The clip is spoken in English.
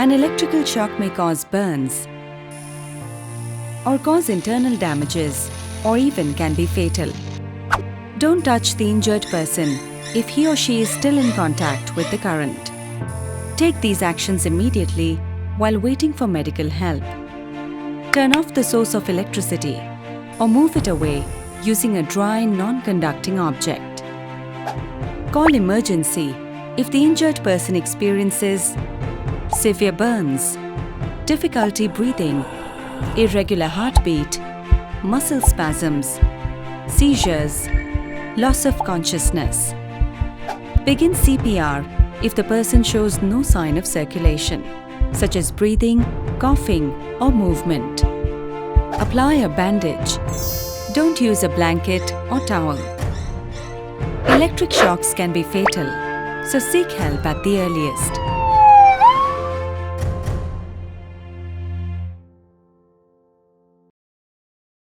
An electrical shock may cause burns or cause internal damages or even can be fatal. Don't touch the injured person if he or she is still in contact with the current. Take these actions immediately while waiting for medical help. Turn off the source of electricity or move it away using a dry, non-conducting object. Call emergency if the injured person experiences severe burns, difficulty breathing, irregular heartbeat, muscle spasms, seizures, loss of consciousness. Begin CPR if the person shows no sign of circulation, such as breathing, coughing, or movement. Apply a bandage. Don't use a blanket or towel. Electric shocks can be fatal, so seek help at the earliest.